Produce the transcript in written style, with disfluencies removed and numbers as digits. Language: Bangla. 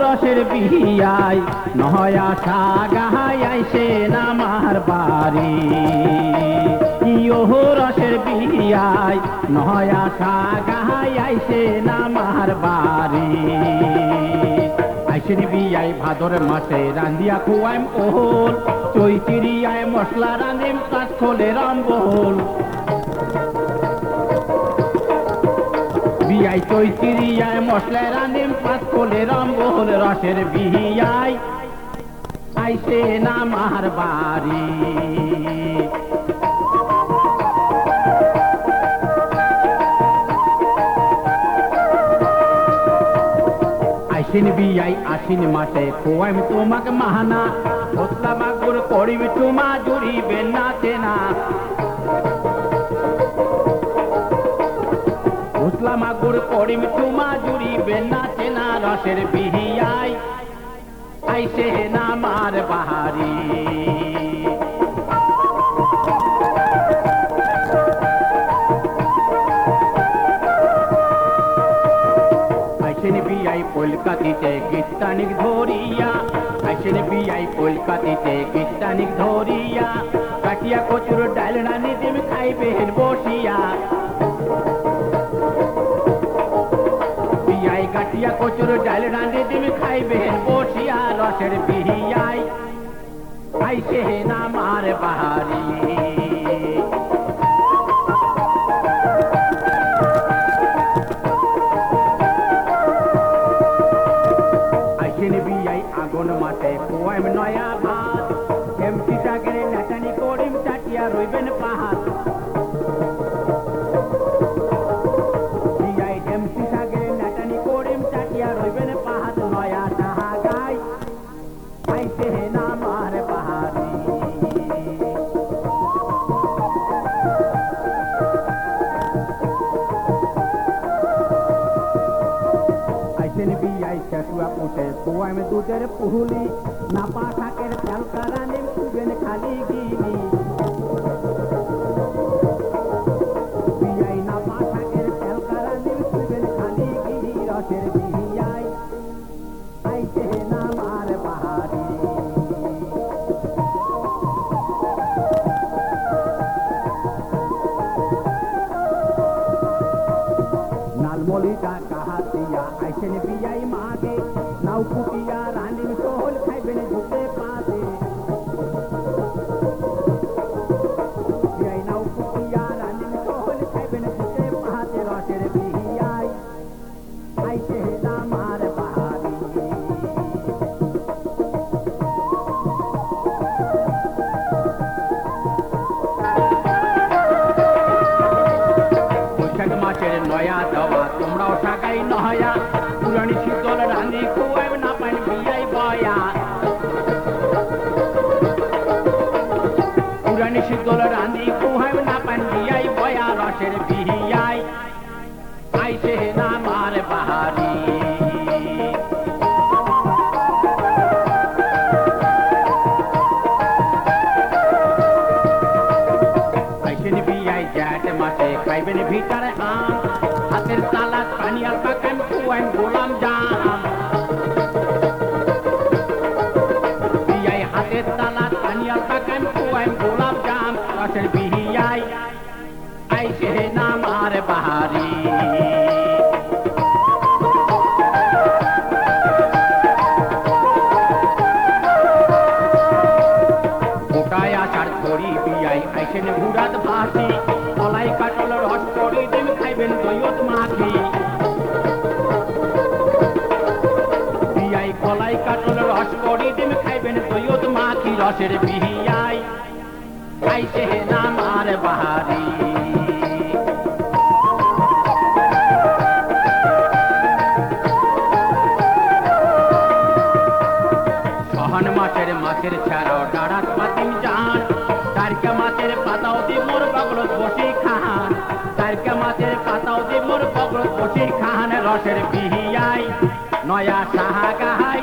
রসের বিহিয়ায় নহয় আশা গাহাই আইসে নামার বাড়ি রসের বিহিয়ায় নহয় আশা গাহাই আইসে নামার বাড়ি আইসেন বিয়াই ভাদর মাসে রান্দিয়া খুয়াইম ওহল চৈতিরিয়ায় মশলা রান্দিম কাজ খোলে রামবহল বিয়াই চৈতিরিয়ায় মশলা রান্দিম কাজ খোলে রামবহল রসের বিহিয়ায় আইসে নামার বাড়ি আইসিন বিয়াই আশ্বিন মাসে খোয়াইম তোমাক মাহানা মশলা মাগুর করিবি তোমা জুড়িবে না চেনা মশলা মাগুর করিবি তোমা জুড়িবে না চেনা রসের বিহিয়াই আইসে নামার বাহারি আইসেন বিয়াই কলকাতিতে গীতানিক ধরিয়া আইসেন বিয়াই কলকাতিতে গীতানিক ধরিয়া কাটিয়া কচুর ডাল রানি দিম খাইবেন বসিয়া বিয়াই কাটিয়া কচুর ডাল রানি দিম খাইবেন বসিয়া রসের বিহিয়াই আইসে নামার বাহারি আগুন মাঠে খোয়াইম নয়া ভাত এমটি সাগরে নাচানি করিম চাটিয়া রইবেন পাহাড় বিয়াই এমটি সাগরে নাচানি করিম চাটিয়া রইবেন পাহাড় নয়া সাহা গাই আইসে নামার বাহারি আইসেন বিয়াই চেটুয়া পুষে খোয়াইম দুধের পুহুলি নাপা শাকের চালকা রানিম খুবেন খালি গিলি বিয়াই নাপা শাকের চালকা রানিম খুবেন খালি গিলি রসের বিহিয়াই আইসে নামার বাহারি নালমলিটা কাহাতিয়া আইসেন বিয়াই মাগে নাও ফুটিয়া রানিম সোহল খাইবেন ঝুঁকে পাতে বিয়াই নাও ফুটিয়া রানিম সোহল খাইবেন ঝুঁকে পাতে রসের বিহিয়াই আইসে নামার বাহারি বৈশাখ মাসের নয়া দেওয়া তোমরাও সাগাই নহয়া পুরানি শীতল রানি খুয়াইব না পাইন বিয়াই বয়া পুরানি শীতল রানি খুয়াইব না পাইন বিয়াই বয়া রসের বিহিয়াই আইসে নামার বাহারি আইসেন বিয়াই জ্যাঠ মাসে খাইবেন ভিতর আম হাতের তালা পানিয়াল পাকান খুয়াইন গোলাম জাম বিয়াই হাতের তালা পানিয়াল পাকান খুয়াইন গোলাম জাম রসের বিহিয়াই আইসে নামার বাহারি গোটায় আচার ধরি বিয়াই আইসেন ঘুরাত ভাসি কলাই কাটল রস করি দিন খাইবেন দইয়ত মাখি বিয়াই কলাই কাটল রস করি দিন খাইবেন দইয়ত মাখি রসের বিহিয়াই আইসে নামার বাহারি সহন মাছের ছাড়াও ডাড়াত পাতিম জান তারকা মাছের পাতাও দি মোর বগলত বসি খান তারকা মাছের পাতাও দি মোর বগলত বসি খান রসের বিহিয়াই নয়া সাহা গাহাই